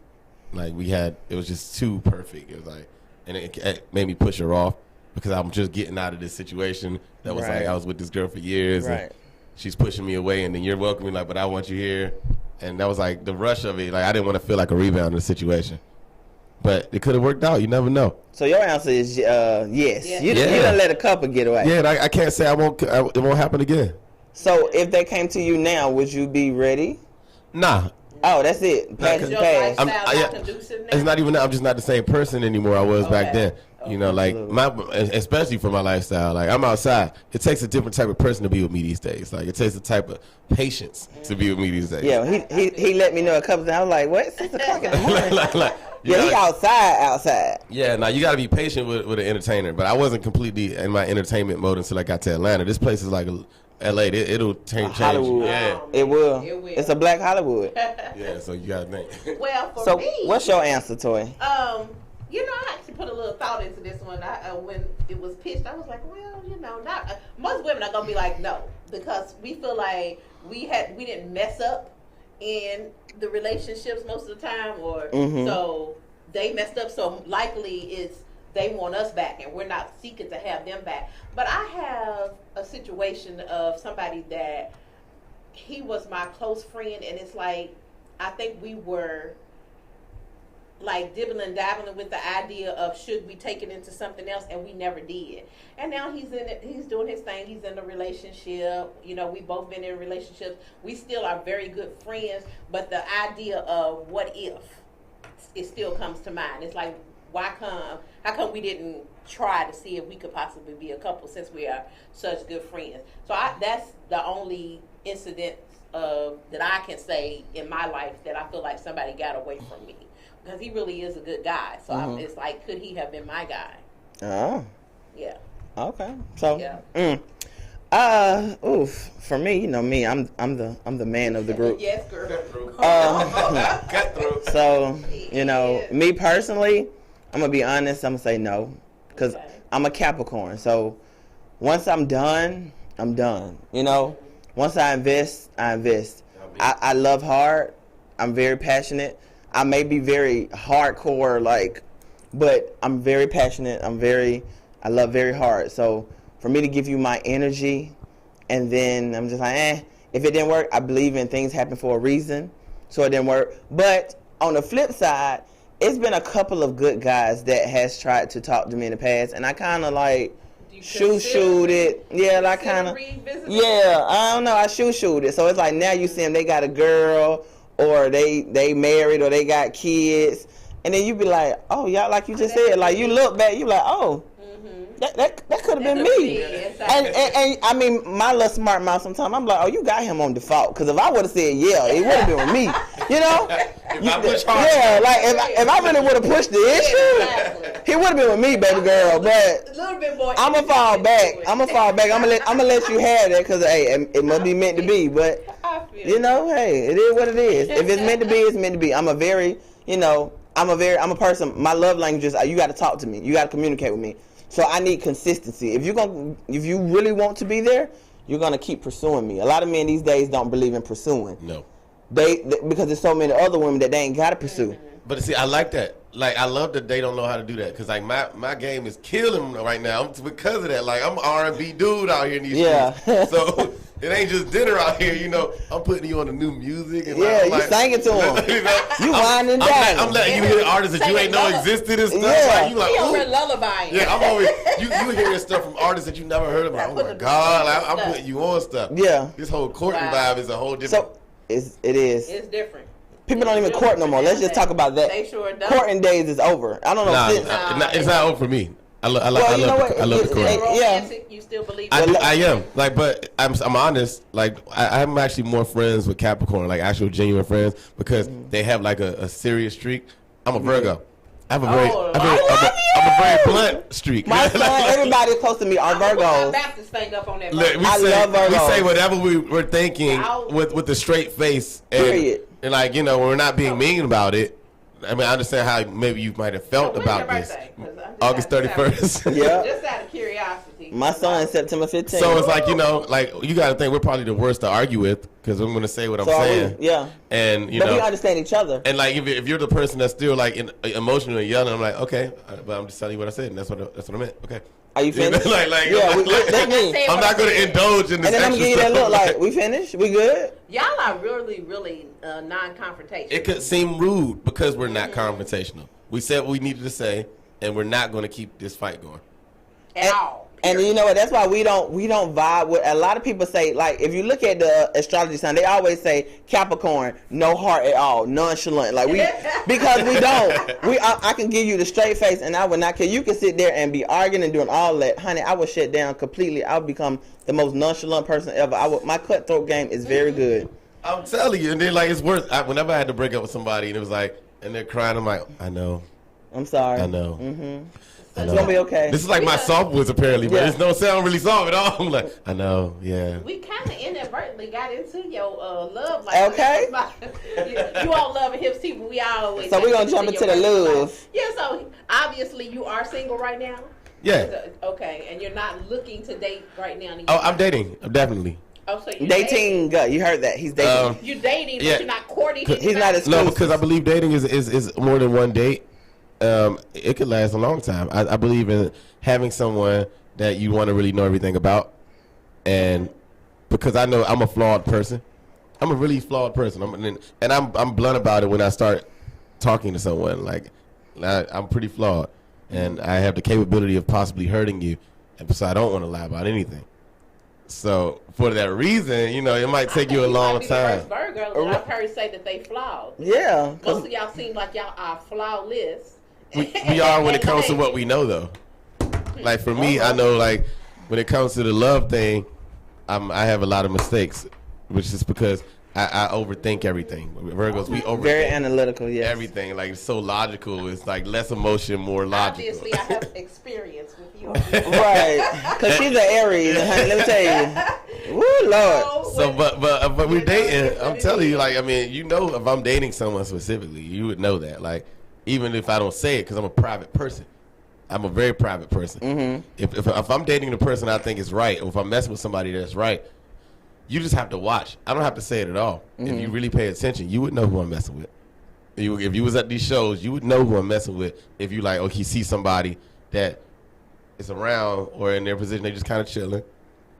Like it was just too perfect. It was like, and it made me push her off because I'm just getting out of this situation that was like I was with this girl for years, and she's pushing me away, and then you're welcoming like, but I want you here, and that was like the rush of it. Like I didn't want to feel like a rebound in the situation. But it could have worked out. You never know. So your answer is yes. Yeah. You done let a couple get away. Yeah, and I can't say it won't happen again. So if they came to you now, would you be ready? Nah. Oh, that's it. Pass is pass. It's not even that. I'm just not the same person anymore I was back then. You know, like especially for my lifestyle. Like I'm outside. It takes a different type of person to be with me these days. Like it takes a type of patience to be with me these days. Yeah, he let me know a couple times. I was like, what? 6 o'clock in the morning. Yeah, he outside. Yeah, now you got to be patient with an entertainer. But I wasn't completely in my entertainment mode until I got to Atlanta. This place is like L.A. It'll change. Hollywood. Yeah, it will. It's a black Hollywood. Yeah, so you got to think. Well, for me, what's your answer, Toy? You know, I actually put a little thought into this one. When it was pitched, I was like, well, you know, not most women are gonna be like, no, because we feel like we didn't mess up in the relationships most of the time, or so they messed up. So likely they want us back, and we're not seeking to have them back. But I have a situation of somebody that he was my close friend, and it's like I think we were like dibbling dabbling with the idea of should we take it into something else, and we never did. And now he's in it, he's doing his thing, he's in a relationship, you know, we both been in relationships, we still are very good friends, but the idea of what if, it still comes to mind. It's like, how come we didn't try to see if we could possibly be a couple since we are such good friends? So that's the only incident that I can say in my life that I feel like somebody got away from me. Because he really is a good guy. So it's like, could he have been my guy? Oh. Yeah. Okay. So. Yeah. For me, you know me, I'm the man of the group. Yes, girl. So, you know, me personally, I'm gonna be honest. I'm gonna say no, because I'm a Capricorn. So, once I'm done, I'm done. You know, once I invest, I invest. I love hard. I'm very passionate. I may be very hardcore, but I'm very passionate. I love very hard. So for me to give you my energy, and then I'm just like, if it didn't work, I believe in things happen for a reason. So it didn't work. But on the flip side, it's been a couple of good guys that has tried to talk to me in the past, and I kind of shoot it. Yeah, I kind of. Yeah, I don't know. I shoot it. So it's like now you see them, they got a girl, or they married, or they got kids, and then you be like, oh, y'all, like you just said, like you look back, you like, oh, that could have been me. And I mean, my little smart mouth sometimes, I'm like, oh, you got him on default, because if I would have said yeah, it would have been with me, you know? Yeah, like if I really would have pushed the issue, he would have been with me, baby girl. But I'm gonna fall back. I'm gonna let you have that, because hey, it must be meant to be. But you know, hey, it is what it is. If it's meant to be, it's meant to be. I'm a person. My love language is you got to talk to me. You got to communicate with me. So I need consistency. If you really want to be there, you're gonna keep pursuing me. A lot of men these days don't believe in pursuing. No. They because there's so many other women that they ain't gotta pursue. But see, I like that. like I love that they don't know how to do that because like my game is killing right now because of that. Like I'm an R&B dude out here in these streets. So it ain't just dinner out here, you know. I'm putting you on the new music and you singing to them. You winding down. I'm letting you hear artists that you ain't know existed and stuff. Yeah. Like, you like, over lullaby. Yeah, I'm always you hearing stuff from artists that you never heard of. Like, oh my God, I'm putting you on stuff. Yeah. This whole courting vibe is a whole different. So it is. It's different. People don't even court no more. Let's just talk about that. They sure don't. Courting days is over. I don't know. It's not over for me. I love the courting. Yeah. You still believe I am. Like, but I'm honest. Like, I'm actually more friends with Capricorn, like actual genuine friends, because they have like a serious streak. I'm a Virgo. I have a very blunt streak. My son, everybody close to me are Virgos. Baptist thing up on that. I love Virgos. We say whatever we're thinking with a straight face. Period. And like, you know, we're not being mean about it. I mean, I understand how maybe you might have felt about this. August 31st. Yeah. Just out of curiosity. My son, September 15th. So it's like, you know, like you got to think we're probably the worst to argue with because I'm going to say what I'm saying. Yeah. And you but know, we understand each other. And like, if you're the person that's still like emotionally yelling, I'm like, okay, but I'm just telling you what I said, and that's what I meant. Okay. Are you finished? Like, that's me. I'm not going to indulge in this. And then I'm going to give you that look like, we finished? We good? Y'all are really, really non-confrontational. It could seem rude because we're not confrontational. We said what we needed to say, and we're not going to keep this fight going. At all. And you know what? That's why we don't vibe with. A lot of people say, like, if you look at the astrology sign, they always say Capricorn, no heart at all, nonchalant. Like because we don't. I can give you the straight face, and I would not care. You can sit there and be arguing and doing all that, honey. I would shut down completely. I would become the most nonchalant person ever. My cutthroat game is very good. I'm telling you, and then like it's worse. Whenever I had to break up with somebody, and it was like, and they're crying, I'm like, I know. I'm sorry. I know. Mm-hmm. It's gonna be okay. This is like my soft voice apparently, but it don't sound really soft at all. I'm like, I know, yeah. We kind of inadvertently got into your love life. Okay. You all love and hips too, but we always. So we're gonna jump into the love. Yeah. So obviously you are single right now. Yeah. Okay, and you're not looking to date right now. Oh, I'm dating. I'm definitely. Oh, so you're dating. You heard that? He's dating. You're dating, but you're not courting. He's not exclusive. No, because I believe dating is more than one date. It could last a long time. I believe in having someone that you want to really know everything about, and because I know I'm a flawed person, I'm a really flawed person. I'm blunt about it when I start talking to someone. Like I'm pretty flawed, and I have the capability of possibly hurting you, and so I don't want to lie about anything. So for that reason, you know, it might take you a long time. Virgo, I've heard say that they flawed. Yeah. Most of y'all seem like y'all are flawless. We are when it comes to what we know, though. Like for me, I know like when it comes to the love thing, I have a lot of mistakes, which is because I overthink everything. Virgos, we overthink. Very analytical, yes. Everything, like it's so logical. It's like less emotion, more logical. Obviously, I have experience with you. Right, because she's an Aries. Let me tell you. Woo, Lord. So, but we're dating. I'm telling you, like, I mean, you know, if I'm dating someone specifically, you would know that. Like, even if I don't say it, because I'm a private person. I'm a very private person. Mm-hmm. If I'm dating the person I think is right, or if I'm messing with somebody that's right, you just have to watch. I don't have to say it at all. Mm-hmm. If you really pay attention, you would know who I'm messing with. If you was at these shows, you would know who I'm messing with. If you like, you see somebody that is around or in their position, they just kind of chilling.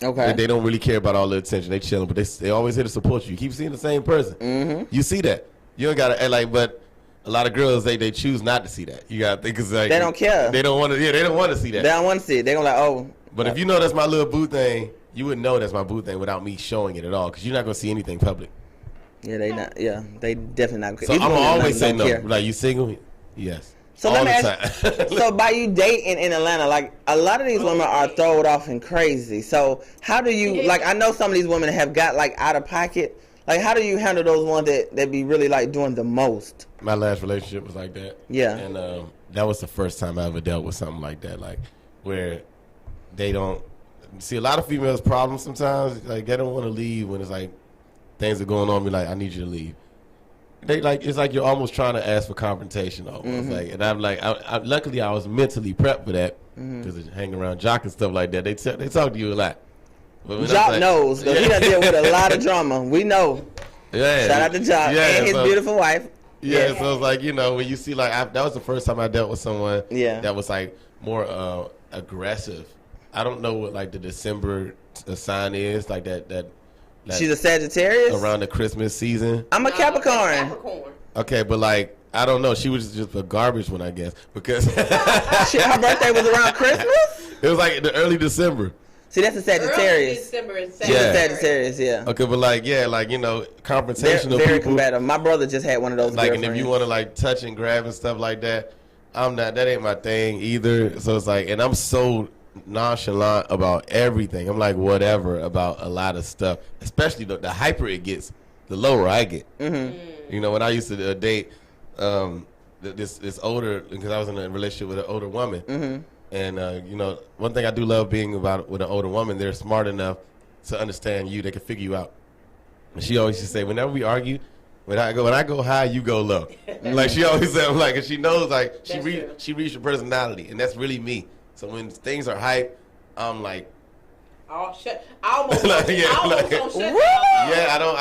Okay. They don't really care about all the attention. They chilling, but they always here to support you. You keep seeing the same person. Mm-hmm. You see that. You don't gotta like, but a lot of girls they choose not to see that. You gotta think it's like they don't care. They don't want to. Yeah, they don't want to see that. They don't want to see it. They're gonna like, oh. But if you know that's my little boo thing, you wouldn't know that's my boo thing without me showing it at all, because you're not gonna see anything public. Yeah, they not. Yeah, they definitely not. So I'm gonna always say no. Like, you single? Yes. So let me ask. So by you dating in Atlanta, like a lot of these women are thrown off and crazy. So how do you like? I know some of these women have got like out of pocket. Like, how do you handle those ones that be really like doing the most? My last relationship was like that. Yeah. And that was the first time I ever dealt with something like that, like where they don't see a lot of females' problems sometimes. Like, they don't want to leave when it's like things are going on. Be like, I need you to leave. They like, it's like you're almost trying to ask for confrontation almost. Mm-hmm. Like, and I'm like, luckily I was mentally prepped for that, because hanging around Jock and stuff like that. They talk to you a lot. Jock knows, because he done deal with a lot of drama. We know. Yeah. Shout out to Jock and his beautiful wife. Yeah, so it's like, you know, when you see like that was the first time I dealt with someone that was like more aggressive. I don't know what like the December sign is, like that she's a Sagittarius around the Christmas season. I'm a Capricorn. Okay, but like I don't know. She was just a garbage one, I guess, because her birthday was around Christmas. It was like the early December. See, that's a Sagittarius. December is Sagittarius, yeah. Okay, but like, you know, confrontational very people. combative. My brother just had one of those. Like, and if you want to like touch and grab and stuff like that, that ain't my thing either. So it's like, and I'm so nonchalant about everything. I'm like whatever about a lot of stuff, especially the hyper it gets, the lower I get. You know, when I used to date this older, because I was in a relationship with an older woman, and you know, one thing I do love being with an older woman, they're smart enough to understand you. They can figure you out. And she always used to say, whenever we argue, when I go high, you go low. Like she always said, like, and she knows, like she reads your personality, and that's really me. So when things are hype, I'm like, oh shit! I almost I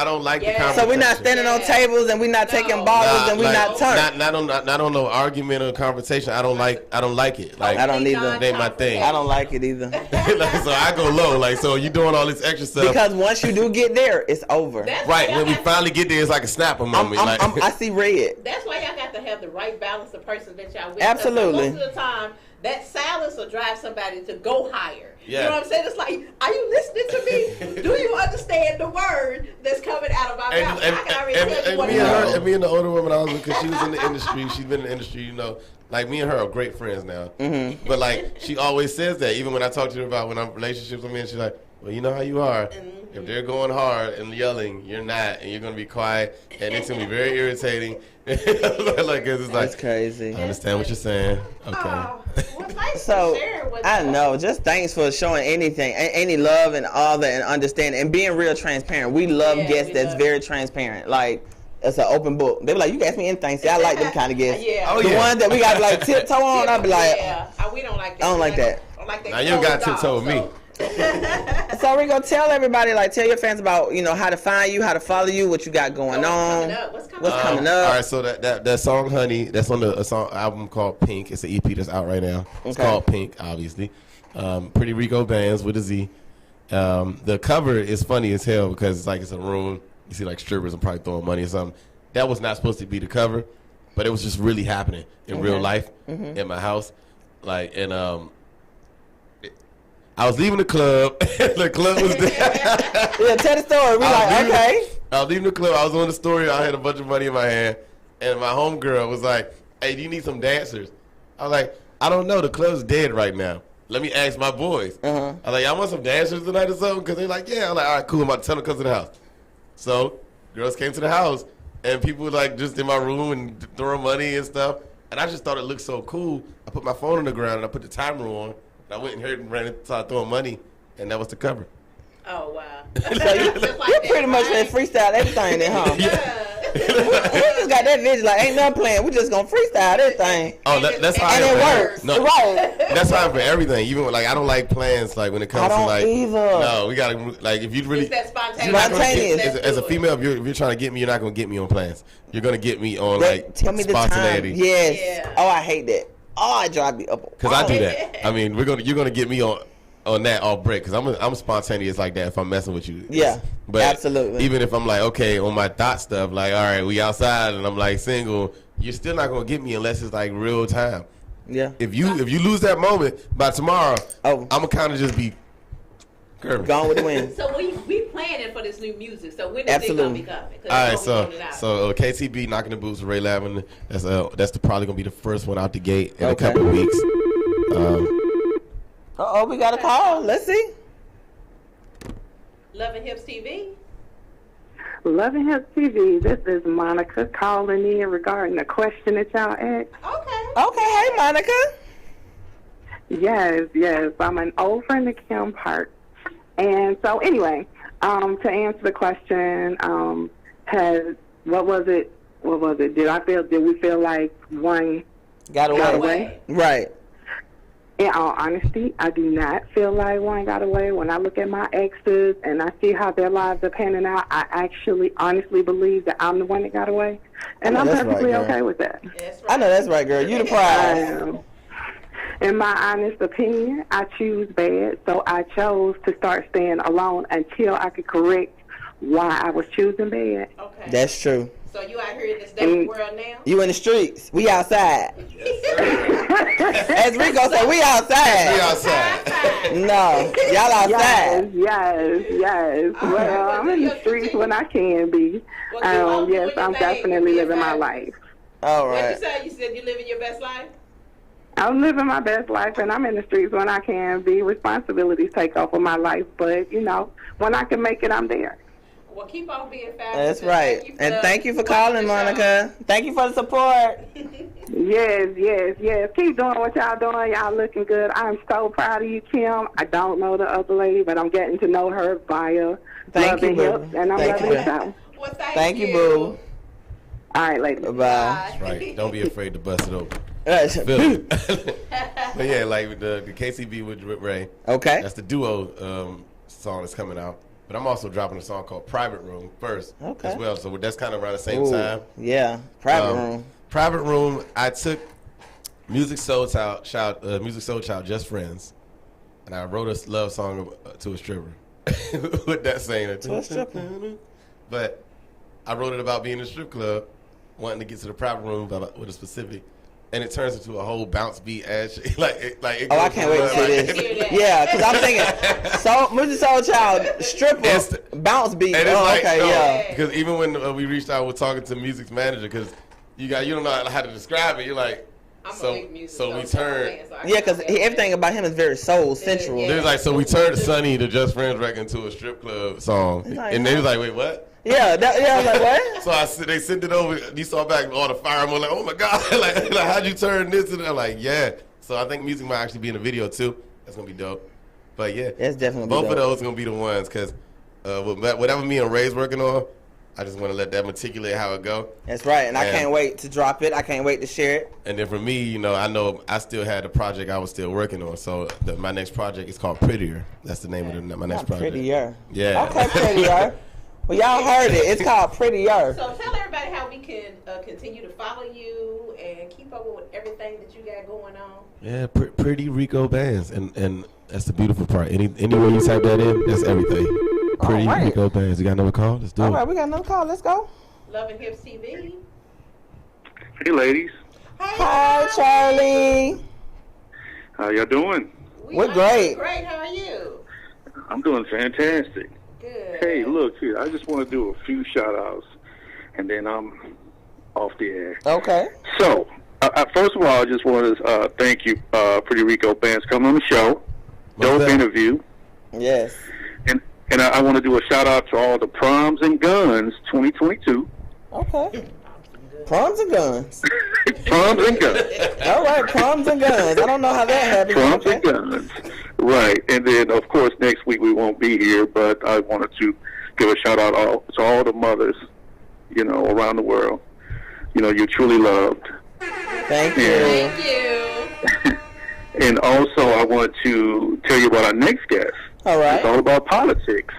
don't like the conversation. So we're not standing on tables and we're not taking bottles and we're not turning. Not on no argument or conversation. I don't like it. Like I don't either. It ain't my thing. I don't like it either. Like, so I go low. Like, so you doing all this extra stuff because once you do get there, it's over. Right when we finally get there, it's like a snapper moment. I see red. That's why y'all got to have the right balance of person that y'all with. Absolutely. Most of the time, that silence will drive somebody to go higher. Yeah. You know what I'm saying? It's like, are you listening to me? Do you understand the word that's coming out of my mouth? I can already tell you what and me and the older woman I was with, because she was in the industry. She's been in the industry, you know. Like, me and her are great friends now. But, like, she always says that. Even when I talk to her about when I'm in relationships with men, she's like, well, you know how you are. If they're going hard and yelling, you're not. And you're going to be quiet. And it's going to be very irritating. Like, it's like, that's crazy. I understand what you're saying. Okay. Well, thanks so for sharing with I us. know. Just thanks for showing any love and all that and understanding and being real transparent. We love guests that's very transparent. Like, it's an open book. They be like, you can ask me anything. See, I like them kind of guests. The ones that we got to like tiptoe on, I be like, we don't like that. I don't like that. Now you got to tiptoe with me. So we're gonna tell everybody, like, tell your fans about, you know, how to find you, how to follow you, what you got going on. What's coming up? All right, so that song "Honey," that's on a song album called Pink. It's an EP that's out right now. It's called Pink, obviously. Pretty Rico Bands with a Z. The cover is funny as hell because it's like it's a room. You see like strippers and probably throwing money or something. That was not supposed to be the cover, but it was just really happening in real life in my house. Like, and I was leaving the club. The club was there. Yeah, tell the story. We like, okay. I was leaving the club. I was on the story. I had a bunch of money in my hand. And my homegirl was like, hey, do you need some dancers? I was like, I don't know. The club's dead right now. Let me ask my boys. I was like, y'all want some dancers tonight or something? Because they're like, yeah. I'm like, all right, cool. I'm about to tell them to come to the house. So girls came to the house. And people were like just in my room and throwing money and stuff. And I just thought it looked so cool. I put my phone on the ground and I put the timer on. I went and heard and ran and started throwing money, and that was the cover. Oh, wow. So you pretty much let freestyle everything then, huh? We just got that vision, like, ain't nothing playing. We just going to freestyle everything. Oh, that's how and it works. No, right. That's how for everything. Even when, like, I don't like plans, like, when it comes to, like. Either. No, we got to, like, if you really. It's that spontaneous. As a female, if you're trying to get me, you're not going to get me on plans. You're going to get me on, like, tell me spontaneity. The time. Yes. Yeah. Oh, I hate that. Oh, I drive me up. Because I do that. I mean, you're gonna get me on that all break. Because I'm spontaneous like that if I'm messing with you. Yeah, but absolutely. Even if I'm like, okay, on my thought stuff, like, all right, we outside and I'm like single, you're still not gonna get me unless it's like real time. Yeah. If you lose that moment by tomorrow, I'm gonna kind of just be gone with the wind. So we planning for this new music. So when is it gonna be coming? All right, so KTB Knocking the Boots with Ray Lavin. That's probably gonna be the first one out the gate in a couple of weeks. We got a call. Let's see. Love and Hips TV. Love and Hips TV. This is Monica calling in regarding the question that y'all asked. Okay. Hey, Monica. Yes. I'm an old friend of Kim Park. And so anyway, to answer the question, what was it? Did we feel like one got away? Right. in all honesty, I do not feel like one got away. When I look at my exes and I see how their lives are panning out, I actually honestly believe that I'm the one that got away. And I'm perfectly okay with that. Right. I know that's right, girl. You the prize. In my honest opinion, I choose bad, so I chose to start staying alone until I could correct why I was choosing bad. Okay. That's true. So you out here in this dating world now? You in the streets. We outside. As Rico said, we outside. We outside. No, y'all outside. Yes. Well, I'm in the streets when I can be. Yes, I'm definitely living my life. All right. What you say? You said you living your best life? I'm living my best life, and I'm in the streets when I can be. Responsibilities take over my life, but, when I can make it, I'm there. Well, keep on being fabulous. That's right. Thank you for calling, Monica. Thank you for the support. Yes. Keep doing what y'all doing. Y'all looking good. I'm so proud of you, Kim. I don't know the other lady, but I'm getting to know her via Love and Hips, and I'm loving the show. Well, thank you, boo. All right, ladies. Bye. That's right. Don't be afraid to bust it open. But yeah, like the KCB with Ray. Okay. That's the duo song that's coming out. But I'm also dropping a song called Private Room first as well. So that's kind of around the same time. Yeah, Private Room. Private Room, I took Music Soul Child, Just Friends, and I wrote a love song to a stripper. With that saying. To a stripper. But I wrote it about being in a strip club, wanting to get to the private room with a specific, and it turns into a whole bounce beat ass shit. I can't wait to see this. Yeah, because I'm thinking, Music Soul Child, stripper, bounce beat. Yeah. Because even when we reached out, we're talking to music's manager, because you don't know how to describe it. You're like, so we turned. Yeah, because everything about him is very soul central. So we turned Sunny, the Just Friends record, into a strip club song, and they was like, wait, what? Yeah, I was like, what? So they sent it over. You saw back all the fire, and we're like, oh my god, like how'd you turn this? And they're like, yeah. So I think music might actually be in the video too. That's gonna be dope. But yeah, that's definitely both of those are gonna be the ones, because whatever me and Ray's working on, I just want to let that matriculate how it go. That's right, and I can't wait to drop it. I can't wait to share it. And then for me, I know I still had the project I was still working on. So my next project is called Prettier. That's the name of my next project. Prettier. Yeah. Okay, Prettier. Well, y'all heard it. It's called Prettier. So tell everybody how we can continue to follow you and keep up with everything that you got going on. Yeah, Pretty Rico Bands, and that's the beautiful part. Anywhere you type that in, that's everything. Pretty Rico Bands. You got another call? Let's do it. All right, we got another call. Let's go. Love and Hips TV. Hey, ladies. Hi, Charlie. How y'all doing? We're great. Great. How are you? I'm doing fantastic. Good. Hey, look here. I just want to do a few shout-outs, and then I'm off the air. Okay. So, first of all, I just want to thank you, Pretty Rico Bands, coming on the show. Dope interview. Yes. And I want to do a shout-out to all the Proms and Guns 2022. Okay. Proms and Guns. Proms and Guns. All right, Proms and Guns. I don't know how that happened. Proms and Guns. Right. And then, of course, next week we won't be here, but I wanted to give a shout-out to all the mothers, around the world. You're truly loved. Thank you. Thank you. And also, I want to tell you about our next guest. All right. It's all about politics.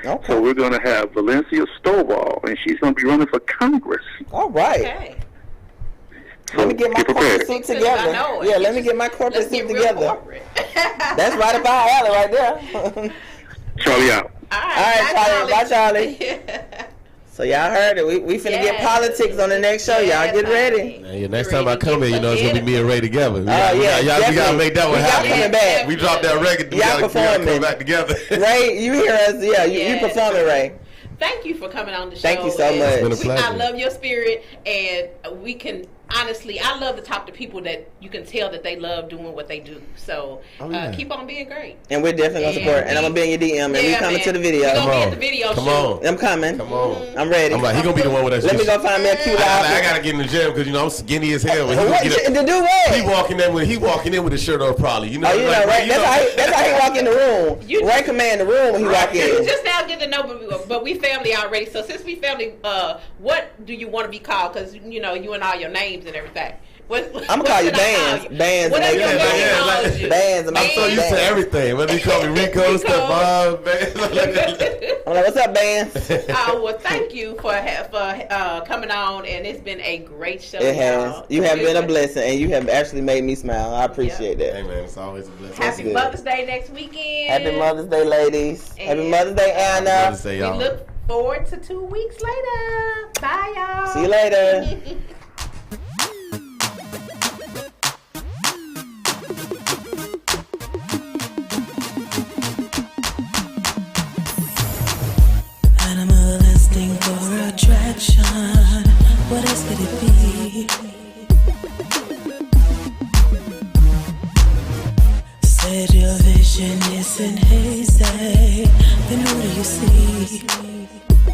Okay. So we're going to have Valencia Stovall, and she's going to be running for Congress. All right. Okay. So let me get my corporate suit together. Yeah, let me get my corporate suit together. That's right up our alley right there. Charlie out. All right, Charlie. Bye, Charlie. So y'all heard it. We finna get politics on the next show. Y'all get ready. Yeah, next time I come here, it's gonna be me and Ray together. We gotta make that one happen. Coming back. We dropped that record. We gotta come back together. Ray, you hear us? Yeah, you performing, Ray. Thank you for coming on the show. Thank you so much. It's been a pleasure. I love your spirit, and we can honestly, I love to talk to people that you can tell that they love doing what they do. So keep on being great. And we're definitely gonna support. And I'm gonna be in your DM. And we coming to the video. We're gonna be at the video. Come on. I'm coming. Come on. I'm ready. I'm like, he gonna be the one with us. Let me go find me a cute outfit. I gotta get in the gym because I'm skinny as hell. To do what? He walking in with his shirt on, probably. Right? That's how he walk in the room. Ray command the room when he walk in. You just now get to know, but we family already. So since we family, what do you want to be called? Because you and all your names and everything. I'm gonna call you Bands. Bands. Whatever your man calls you. Bands. I'm so used to everything. Whether you call me Rico, Stefan, Bands. I'm like, what's up, Bands? Well, thank you for coming on, and it's been a great show. It has. You have been a blessing, and you have actually made me smile. I appreciate that. Hey man, it's always a blessing. Happy Mother's Day next weekend. Happy Mother's Day, ladies. And Happy Mother's Day, Anna. Mother's Day, y'all. We look forward to 2 weeks later. Bye, y'all. See you later. Animalistic for attraction. What else could it be? Said your vision isn't hazy. Then who do you see?